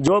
2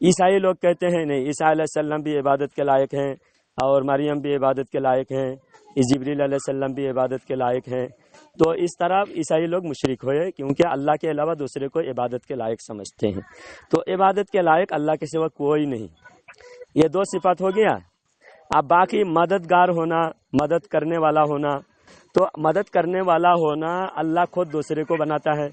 عیسائی لوگ کہتے ہیں نہیں، عیسیٰ علیہ السلام بھی عبادت کے لائق ہیں، اور مریم بھی عبادت کے لائق ہیں، جبریل علیہ السلام بھی عبادت کے لائق ہیں۔ تو اس طرح عیسائی لوگ مشرک ہوئے، کیونکہ اللہ کے علاوہ دوسرے کو عبادت کے لائق سمجھتے ہیں۔ تو عبادت کے لائق اللہ کے سوا کوئی نہیں۔ یہ دو صفات ہو گیا۔ اب باقی مددگار ہونا، مدد کرنے والا ہونا، تو مدد کرنے والا ہونا اللہ خود دوسرے کو بناتا ہے۔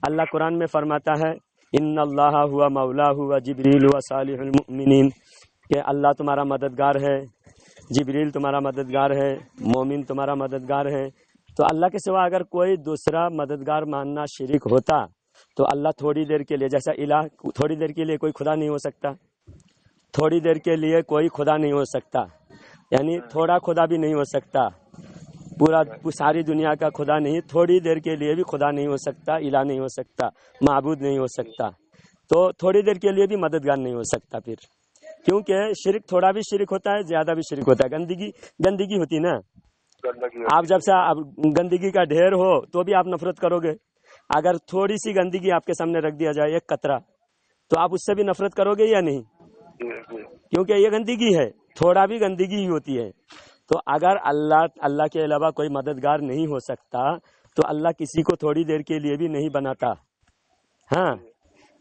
اللہ قرآن میں فرماتا ہے ان اللہ ہوا مولا ہوا جبریل ہوا صالح المؤمنین، کہ اللہ تمہارا مددگار ہے، جبریل تمہارا مددگار ہے، مومن تمہارا مددگار ہے۔ تو اللہ کے سوا اگر کوئی دوسرا مددگار ماننا شرک ہوتا تو اللہ تھوڑی دیر کے لیے، جیسا الہ تھوڑی دیر کے لیے کوئی خدا نہیں ہو سکتا، تھوڑی دیر کے لیے کوئی خدا نہیں ہو سکتا، یعنی تھوڑا خدا بھی نہیں ہو سکتا، پورا ساری دنیا کا خدا نہیں، تھوڑی دیر کے لیے بھی خدا نہیں ہو سکتا، الہ نہیں ہو سکتا، معبود نہیں ہو سکتا، تو تھوڑی دیر کے لیے بھی مددگار نہیں ہو سکتا پھر، کیونکہ شرک تھوڑا بھی شرک ہوتا ہے، زیادہ بھی شرک ہوتا ہے۔ گندگی ہوتی نا، آپ جب سے گندگی کا ڈھیر ہو تو بھی آپ نفرت کرو گے، اگر تھوڑی سی گندگی آپ کے سامنے رکھ دیا جائے، ایک قطرہ، تو آپ اس سے بھی نفرت کرو گے یا نہیں؟ کیونکہ یہ گندگی ہے، تھوڑا بھی گندگی ہی ہوتی ہے۔ تو اگر اللہ کے علاوہ کوئی مددگار نہیں ہو سکتا تو اللہ کسی کو تھوڑی دیر کے لیے بھی نہیں بناتا، ہاں،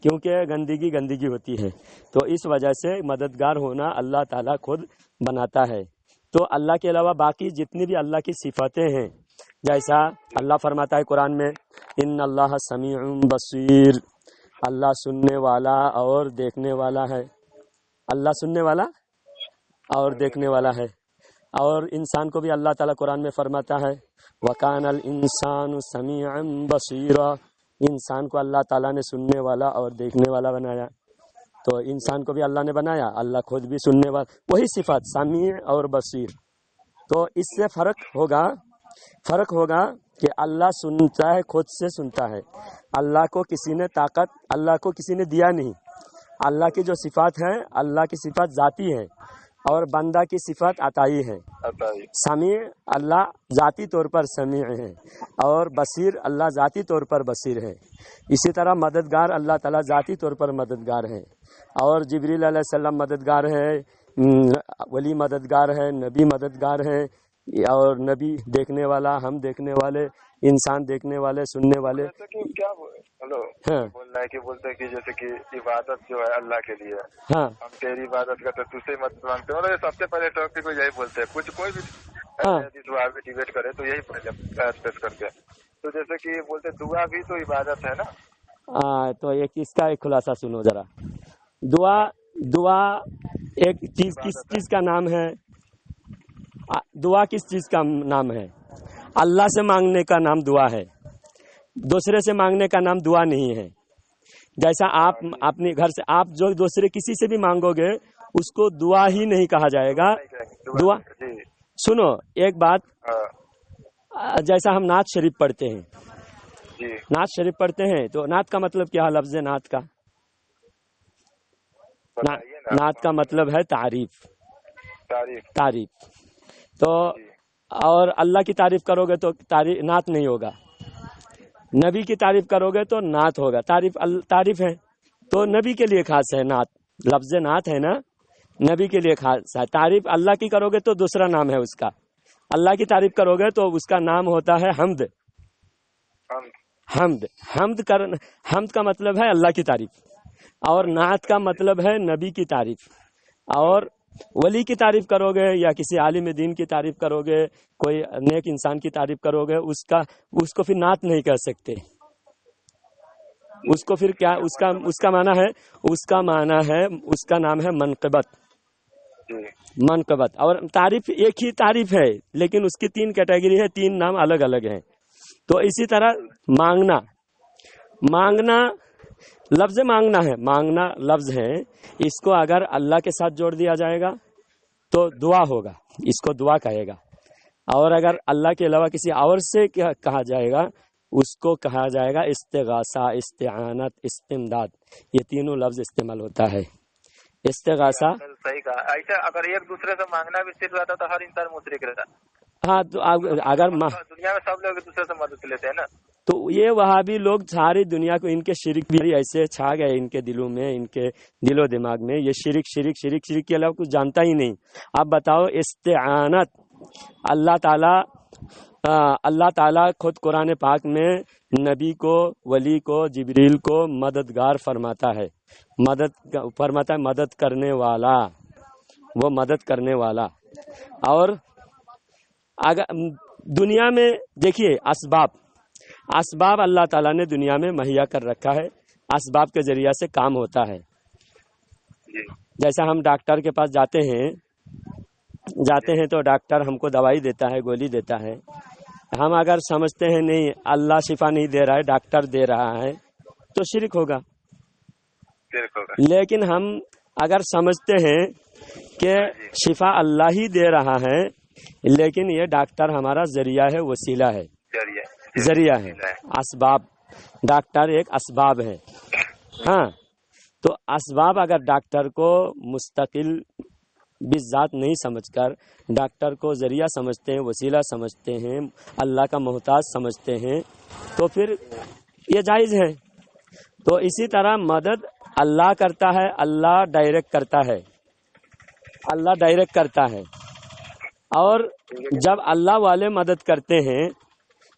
کیونکہ گندگی ہوتی ہے۔ تو اس وجہ سے مددگار ہونا اللہ تعالیٰ خود بناتا ہے۔ تو اللہ کے علاوہ باقی جتنی بھی اللہ کی صفاتیں ہیں، جیسا اللہ فرماتا ہے قرآن میں ان اللہ سمیع بصیر، اللہ سننے والا اور دیکھنے والا ہے، اللہ سننے والا اور دیکھنے والا ہے۔ اور انسان کو بھی اللہ تعالیٰ قرآن میں فرماتا ہے وَكَانَ الْإِنسَانُ سَمِيعًا بَصِيرًا، انسان کو اللہ تعالیٰ نے سننے والا اور دیکھنے والا بنایا۔ تو انسان کو بھی اللہ نے بنایا، اللہ خود بھی سننے والا، وہی صفات سمیع اور بصیر۔ تو اس سے فرق ہوگا کہ اللہ سنتا ہے، خود سے سنتا ہے، اللہ کو کسی نے طاقت، اللہ کو کسی نے دیا نہیں۔ اللہ کی جو صفات ہیں، اللہ کی صفات ذاتی ہے اور بندہ کی صفات عطائی ہے۔ سمیع اللہ ذاتی طور پر سمیع ہے، اور بصیر اللہ ذاتی طور پر بصیر ہے۔ اسی طرح مددگار اللہ تعالیٰ ذاتی طور پر مددگار ہے، اور جبریل علیہ السلام مددگار ہے، ولی مددگار ہے، نبی مددگار ہے، اور نبی دیکھنے والا، ہم دیکھنے والے، انسان دیکھنے والے، سننے والے۔ کیا بولنا ہے کہ بولتے ہیں کہ جیسے کہ عبادت جو ہے اللہ کے لیے، ہاں، ہم تیری عبادت کرتے تجھے مت مانتے ہیں، اور سب سے پہلے ٹاپک کو یہی بولتے ہیں، کوئی بھی ڈیبیٹ کرے تو یہی پہلے پیش کرتے ہیں۔ تو جیسے کہ بولتے دعا بھی تو عبادت ہے نا۔ تو اس کا ایک خلاصہ سنو ذرا۔ دعا ایک چیز، کس چیز کا نام ہے؟ دعا کس چیز کا نام ہے؟ اللہ سے مانگنے کا نام دعا ہے، دوسرے سے مانگنے کا نام دعا نہیں ہے۔ جیسا آپ اپنے گھر سے، آپ جو دوسرے کسی سے بھی مانگو گے اس کو دعا ہی نہیں کہا جائے گا۔ دعا، سنو ایک بات، جیسا ہم نعت شریف پڑھتے ہیں، نعت شریف پڑھتے ہیں تو نعت کا مطلب کیا ہے؟ لفظ نعت کا، نعت کا مطلب ہے تعریف۔ تو اور اللہ کی تعریف کرو گے تو نعت نہیں ہوگا، نبی کی تعریف کرو گے تو نعت ہوگا۔ تعریف ہے تو نبی کے لیے خاص ہے نعت، لفظ نعت ہے نا، نبی کے لیے خاص ہے۔ تعریف اللہ کی کرو گے تو دوسرا نام ہے اس کا، اللہ کی تعریف کرو گے تو اس کا نام ہوتا ہے حمد۔ حمد کا مطلب ہے اللہ کی تعریف، اور نعت کا مطلب ہے نبی کی تعریف۔ اور ولی کی تعریف کرو گے یا کسی عالم دین کی تعریف کرو گے، کوئی نیک انسان کی تعریف کرو گے، اس کو پھر نعت نہیں کہہ سکتے، اس کو پھر کیا، اس کا معنی ہے، اس کا نام ہے منقبت۔ اور تعریف ایک ہی تعریف ہے لیکن اس کی 3 کیٹیگری ہے، 3 نام الگ الگ ہیں۔ تو اسی طرح مانگنا لفظ مانگنا لفظ ہے، اس کو اگر اللہ کے ساتھ جوڑ دیا جائے گا تو دعا ہوگا، اس کو دعا کہے گا۔ اور اگر اللہ کے علاوہ کسی اور سے کہا جائے گا اس کو کہا جائے گا استغاثہ، استعانت، استمداد، یہ تینوں لفظ استعمال ہوتا ہے۔ استغاثہ، صحیح کہا۔ ایسا اگر ایک دوسرے سے مانگنا بھی صرف رہتا تو ہر انسان مشرک رہتا۔ ہاں، تو اگر دنیا میں سب لوگ ایک دوسرے سے مدد لیتے ہیں نا۔ تو یہ وہابی لوگ ساری دنیا کو ان کے شرک بھی ایسے چھا گئے ان کے دلوں میں، ان کے دل و دماغ میں، یہ شرک شرک شرک شرک کے علاوہ کچھ جانتا ہی نہیں۔ اب بتاؤ استعانت، اللہ تعالیٰ خود قرآن پاک میں نبی کو، ولی کو، جبریل کو مددگار فرماتا ہے، مدد کرنے والا، وہ مدد کرنے والا۔ اور اگر دنیا میں دیکھیے اسباب اللہ تعالیٰ نے دنیا میں مہیا کر رکھا ہے، اسباب کے ذریعہ سے کام ہوتا ہے۔ جیسا ہم ڈاکٹر کے پاس جاتے ہیں تو ڈاکٹر ہم کو دوائی دیتا ہے، گولی دیتا ہے۔ ہم اگر سمجھتے ہیں نہیں اللہ شفا نہیں دے رہا ہے، ڈاکٹر دے رہا ہے، تو شرک ہوگا۔ لیکن ہم اگر سمجھتے ہیں کہ شفا اللہ ہی دے رہا ہے، لیکن یہ ڈاکٹر ہمارا ذریعہ ہے، وسیلہ ہے، ذریعہ ہے، اسباب، ڈاکٹر ایک اسباب ہے۔ ہاں، تو اسباب اگر ڈاکٹر کو مستقل بالذات نہیں سمجھ کر ڈاکٹر کو ذریعہ سمجھتے ہیں، وسیلہ سمجھتے ہیں، اللہ کا محتاج سمجھتے ہیں، تو پھر یہ جائز ہے۔ تو اسی طرح مدد اللہ کرتا ہے، اللہ ڈائریکٹ کرتا ہے۔ اور جب اللہ والے مدد کرتے ہیں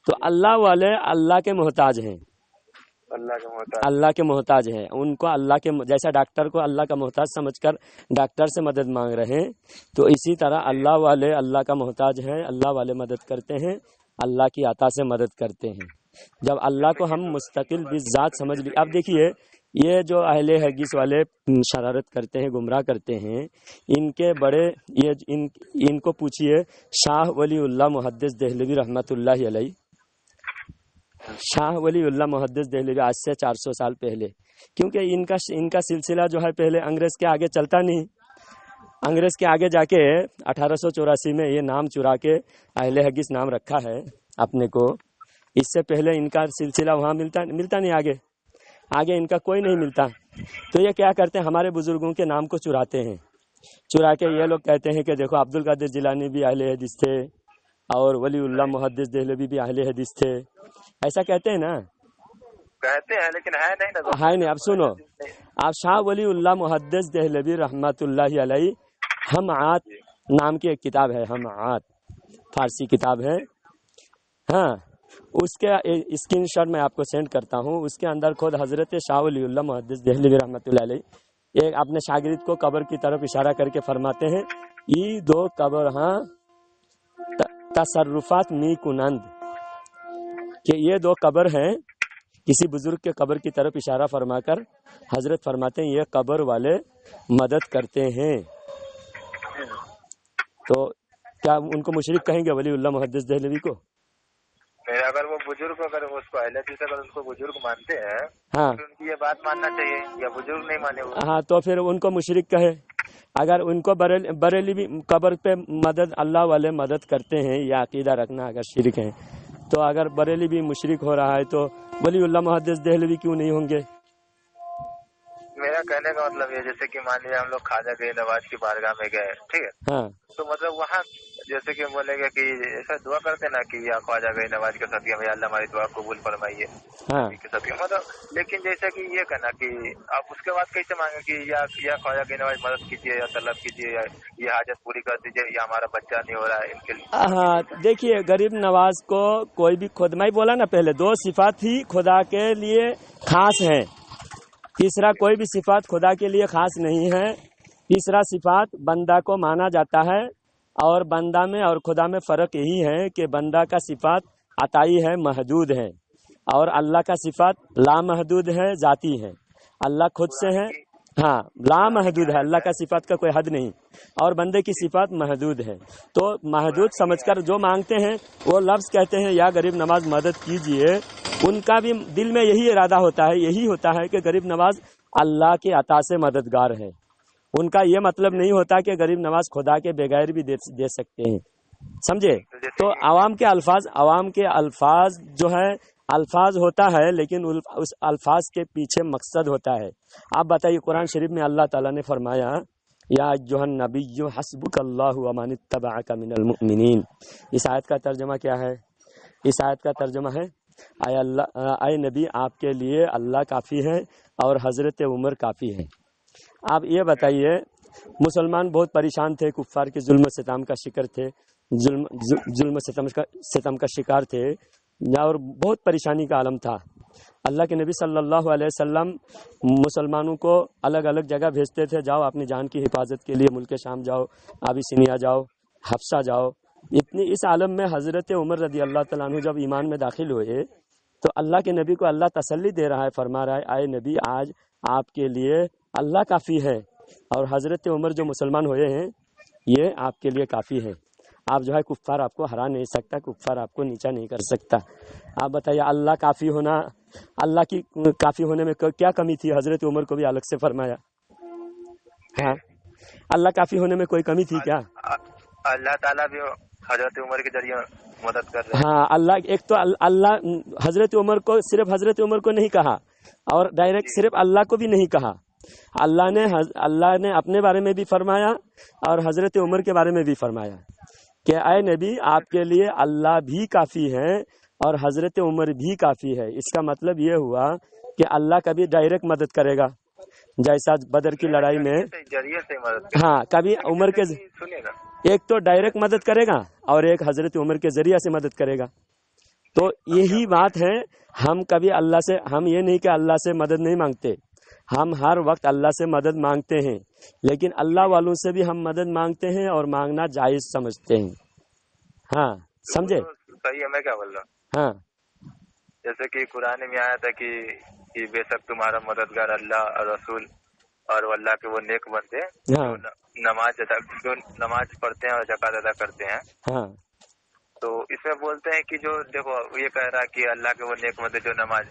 تو اللہ والے اللہ کے محتاج ہیں، اللہ کے محتاج ہیں، ان کو اللہ کے جیسا ڈاکٹر کو اللہ کا محتاج سمجھ کر ڈاکٹر سے مدد مانگ رہے ہیں، تو اسی طرح اللہ والے اللہ کا محتاج ہیں، اللہ والے مدد کرتے ہیں، اللہ کی عطا سے مدد کرتے ہیں۔ جب اللہ کو ہم مستقل بالذات سمجھ لی۔ اب دیکھیے یہ جو اہل حدیث والے شرارت کرتے ہیں، گمراہ کرتے ہیں، ان کے بڑے ان کو پوچھئے شاہ ولی اللہ محدث دہلوی رحمۃ اللہ علیہ، شاہ ولی اللہ محدث دہلوی آج سے 400 سال پہلے، کیونکہ ان کا سلسلہ جو ہے پہلے انگریز کے آگے چلتا نہیں، انگریز کے آگے جا کے 1884 میں یہ نام چرا کے اہل حدیث نام رکھا ہے اپنے کو۔ اس سے پہلے ان کا سلسلہ وہاں ملتا نہیں، آگے ان کا کوئی نہیں ملتا۔ تو یہ کیا کرتے ہیں، ہمارے بزرگوں کے نام کو چراتے ہیں، چرا کے یہ لوگ کہتے ہیں کہ دیکھو عبد القادر جیلانی بھی اہل حدیث تھے اور ولی اللہ محدث دہلوی بھی اہل حدیث تھے، ایسا کہتے ہیں نا، کہتے ہیں لیکن ہے نہیں ہے نہیں۔ اب سنو، آپ شاہ ولی اللہ محدث دہلوی رحمۃ اللہ علیہ ہمعات نام کی ایک کتاب ہے، ہمعات فارسی کتاب ہے، ہاں، اس کے اسکرین شاٹ میں آپ کو سینڈ کرتا ہوں۔ اس کے اندر خود حضرت شاہ ولی اللہ محدث دہلوی رحمۃ اللہ علیہ ایک اپنے شاگرد کو قبر کی طرف اشارہ کر کے فرماتے ہیں، یہ دو قبر ہاں تصرفات می کنند، کہ یہ دو قبر ہیں، کسی بزرگ کے قبر کی طرف اشارہ فرما کر حضرت فرماتے ہیں یہ قبر والے مدد کرتے ہیں۔ تو کیا ان کو مشرک کہیں گے ولی اللہ محدث دہلوی کو؟ اگر وہ بزرگ، اگر اس کو اہل حدیث اگر اس کو بزرگ مانتے ہیں، ہاں، تو ان کی یہ بات ماننا چاہیے، یا بزرگ نہیں مانے وہ؟ ہاں، تو پھر ان کو مشرک کہے۔ اگر ان کو بریلی بھی قبر پہ مدد اللہ والے مدد کرتے ہیں، یہ عقیدہ رکھنا اگر شرک ہے، تو اگر بریلی بھی مشرک ہو رہا ہے تو ولی اللہ محدث دہلوی کیوں نہیں ہوں گے؟ میرا کہنے کا مطلب یہ، جیسے کہ مان لیا ہم لوگ خواجہ گئی نواز کی بارگاہ میں گئے، ٹھیک ہے، ہاں، تو مطلب وہاں جیسے کہ بولے گا کہ ایسا دعا کرتے نا کہ یا خواجہ گئی نواز کے ساتھ میں اللہ ہماری دعا قبول فرمائیے، ہاں، مطلب لیکن جیسے کہ یہ کہنا کہ آپ اس کے بعد کیسے مانگے کہ یا خواجہ گئی نواز مدد کیجیے، یا طلب کیجیے، یا یہ حاجت پوری کر دیجیے، یا ہمارا بچہ نہیں ہو رہا ہے ان کے لیے۔ ہاں، دیکھیے غریب نواز کو کوئی بھی خود میں بولا نا پہلے، دو صفات ہی خدا کے لیے خاص ہیں، تیسرا کوئی بھی صفات خدا کے لیے خاص نہیں ہے۔ تیسرا صفات بندہ کو مانا جاتا ہے، اور بندہ میں اور خدا میں فرق یہی ہے کہ بندہ کا صفات عطائی ہے، محدود ہے، اور اللہ کا صفات لامحدود ہے، ذاتی ہے۔ اللہ خود سے ہے، ہاں، لامحدود ہے، اللہ کا صفات کا کوئی حد نہیں، اور بندے کی صفات محدود ہے۔ تو محدود سمجھ کر جو مانگتے ہیں وہ لفظ کہتے ہیں یا غریب نواز مدد کیجئے، ان کا بھی دل میں یہی ارادہ ہوتا ہے، یہی ہوتا ہے کہ غریب نواز اللہ کے عطا سے مددگار ہے۔ ان کا یہ مطلب نہیں ہوتا کہ غریب نواز خدا کے بغیر بھی دے سکتے ہیں، سمجھے؟ تو عوام کے الفاظ جو ہے، الفاظ ہوتا ہے، لیکن اس الفاظ کے پیچھے مقصد ہوتا ہے۔ آپ بتائیے قرآن شریف میں اللہ تعالیٰ نے فرمایا یا ایھا النبی حسبک اللہ ومن اتبعک من المؤمنین، اس آیت کا ترجمہ کیا ہے؟ اس آیت کا ترجمہ ہے اے نبی آپ کے لیے اللہ کافی ہے اور حضرت عمر کافی ہے۔ آپ یہ بتائیے، مسلمان بہت پریشان تھے، کفار کے ظلم و ستم کا شکار تھے، ظلم و ستم کا شکار تھے، اور بہت پریشانی کا عالم تھا۔ اللہ کے نبی صلی اللہ علیہ وسلم مسلمانوں کو الگ الگ جگہ بھیجتے تھے، جاؤ اپنی جان کی حفاظت کے لیے ملک شام جاؤ، ابیسینیا جاؤ، حبشہ جاؤ۔ اس عالم میں حضرت عمر رضی اللہ تعالیٰ عنہ جب ایمان میں داخل ہوئے تو اللہ کے نبی کو اللہ تسلی دے رہا ہے، فرما رہا ہے اے نبی آج آپ کے لیے اللہ کافی ہے، اور حضرت عمر جو مسلمان ہوئے ہیں یہ آپ کے لیے کافی ہے۔ آپ جو ہے کفار آپ کو ہرا نہیں سکتا، کفار آپ کو نیچا نہیں کر سکتا۔ آپ بتائیے اللہ کافی ہونا، اللہ کی کافی ہونے میں کیا کمی تھی؟ حضرت عمر کو بھی الگ سے فرمایا، ہاں اللہ کافی ہونے میں کوئی کمی تھی کیا؟ اللہ تعالیٰ بھی حضرت عمر کے ذریعے مدد کر رہے ہیں۔ ہاں اللہ، ایک تو اللہ حضرت عمر کو صرف حضرت عمر کو نہیں کہا، اور ڈائریکٹ صرف اللہ کو بھی نہیں کہا، اللہ نے اپنے بارے میں بھی فرمایا اور حضرت عمر کے بارے میں بھی فرمایا کہ اے نبی آپ کے لیے اللہ بھی کافی ہے اور حضرت عمر بھی کافی ہے۔ اس کا مطلب یہ ہوا کہ اللہ کبھی ڈائریکٹ مدد کرے گا، جیسا بدر کی لڑائی میں، ذریعے سے مدد ہاں کبھی عمر کے سنیے گا، ایک تو ڈائریکٹ مدد کرے گا اور ایک حضرت عمر کے ذریعے سے مدد کرے گا۔ تو یہی بات ہے، ہم کبھی اللہ سے، ہم یہ نہیں کہ اللہ سے مدد نہیں مانگتے، ہم ہر وقت اللہ سے مدد مانگتے ہیں، لیکن اللہ والوں سے بھی ہم مدد مانگتے ہیں اور مانگنا جائز سمجھتے ہیں۔ ہاں سمجھے؟ صحیح ہے، میں کیا بول رہا ہوں، ہاں جیسے کہ قرآن میں آیا تھا کہ بے شک تمہارا مددگار اللہ اور رسول اور اللہ کے وہ نیک بندے ہاں جو نماز پڑھتے ہیں اور زکوٰۃ ادا کرتے ہیں۔ ہاں تو اس میں بولتے ہیں کہ جو دیکھو یہ کہہ رہا ہے کہ اللہ کے وہ نیک بندے جو نماز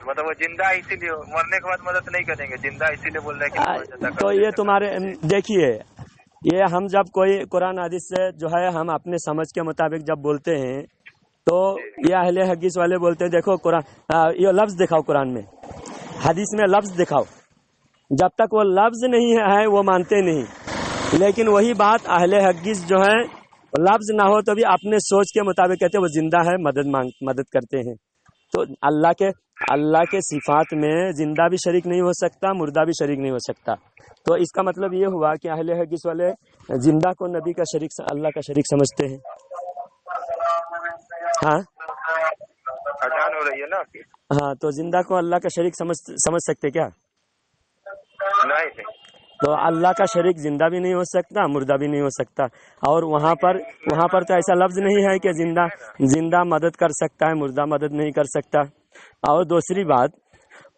مطلب وہ زندہ اسی لیے، مرنے کے بعد مدد نہیں کریں گے، زندہ اسی لیے بول رہے ہیں کہ نماز ادا تو یہ تمہارے دیکھیے، یہ ہم جب کوئی قرآن حدیث سے جو ہے ہم اپنے سمجھ کے مطابق جب بولتے ہیں تو یہ اہل حدیث والے بولتے ہیں دیکھو قرآن یہ لفظ دکھاؤ، قرآن میں حدیث میں لفظ دکھاؤ، جب تک وہ لفظ نہیں ہے وہ مانتے نہیں۔ لیکن وہی بات اہل حدیث جو ہے لفظ نہ ہو تو بھی اپنے سوچ کے مطابق کہتے ہیں وہ زندہ ہے، مدد کرتے ہیں۔ تو اللہ کے صفات میں زندہ بھی شریک نہیں ہو سکتا، مردہ بھی شریک نہیں ہو سکتا۔ تو اس کا مطلب یہ ہوا کہ اہل حدیث والے زندہ کو نبی کا شریک، اللہ کا شریک سمجھتے ہیں۔ ہاں اذان ہو رہی ہے نا آپ کی؟ ہاں تو زندہ کو اللہ کا شریک سمجھ سکتے کیا؟ نہیں، تو اللہ کا شریک زندہ بھی نہیں ہو سکتا، مردہ بھی نہیں ہو سکتا، اور وہاں پر تو ایسا لفظ نہیں ہے کہ زندہ مدد کر سکتا ہے، مردہ مدد نہیں کر سکتا۔ اور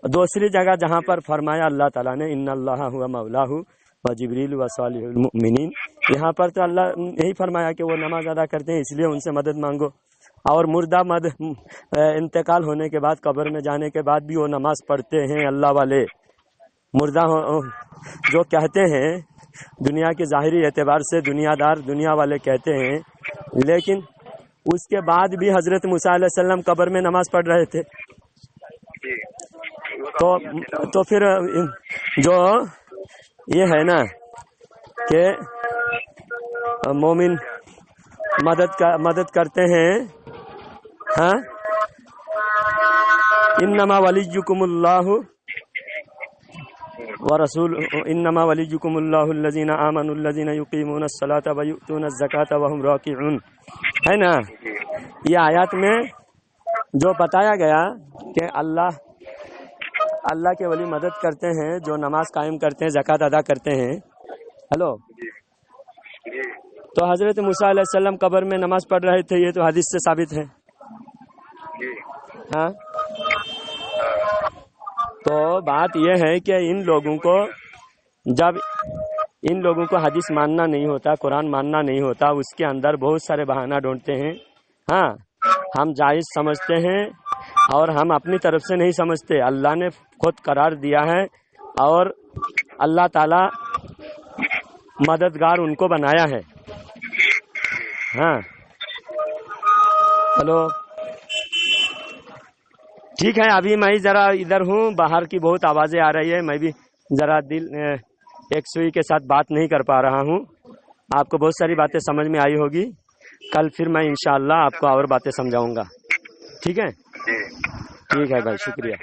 دوسری جگہ جہاں پر فرمایا اللہ تعالیٰ نے ان اللہ ہوا مولاہ و جبریل و صالح المؤمنین، یہاں پر تو اللہ یہی فرمایا کہ وہ نماز ادا کرتے ہیں اس لیے ان سے مدد مانگو، اور مردہ انتقال ہونے کے بعد، قبر میں جانے کے بعد بھی وہ نماز پڑھتے ہیں اللہ والے۔ مردہ جو کہتے ہیں دنیا کے ظاہری اعتبار سے دنیا دار، دنیا والے کہتے ہیں، لیکن اس کے بعد بھی حضرت موسیٰ علیہ السلام قبر میں نماز پڑھ رہے تھے۔ تو پھر جو یہ ہے نا کہ مومن مدد کرتے ہیں، ہاں انما ولیکم اللہ ورسول انما ولیکم اللہ الذین آمنوا الذین یقیمون الصلاۃ ویؤتون الزکاۃ وهم راکعون، ہے نا؟ یہ آیات میں جو بتایا گیا کہ اللہ کے ولی مدد کرتے ہیں جو نماز قائم کرتے ہیں، زکوٰۃ ادا کرتے ہیں۔ ہلو، تو حضرت موسیٰ علیہ السلام قبر میں نماز پڑھ رہے تھے، یہ تو حدیث سے ثابت ہے۔ ہاں تو بات یہ ہے کہ ان لوگوں کو حدیث ماننا نہیں ہوتا، قرآن ماننا نہیں ہوتا، اس کے اندر بہت سارے بہانہ ڈھونڈتے ہیں۔ ہاں ہم جائز سمجھتے ہیں اور ہم اپنی طرف سے نہیں سمجھتے، اللہ نے خود قرار دیا ہے اور اللہ تعالی مددگار ان کو بنایا ہے۔ ہاں ہلو، ٹھیک ہے، ابھی میں ذرا ادھر ہوں، باہر کی بہت آوازیں آ رہی ہے، میں بھی ذرا ایک سوئی کے ساتھ بات نہیں کر پا رہا ہوں۔ آپ کو بہت ساری باتیں سمجھ میں آئی ہوگی، کل پھر میں انشاءاللہ آپ کو اور باتیں سمجھاؤں گا، ٹھیک ہے؟ جی ٹھیک ہے بھائی، شکریہ۔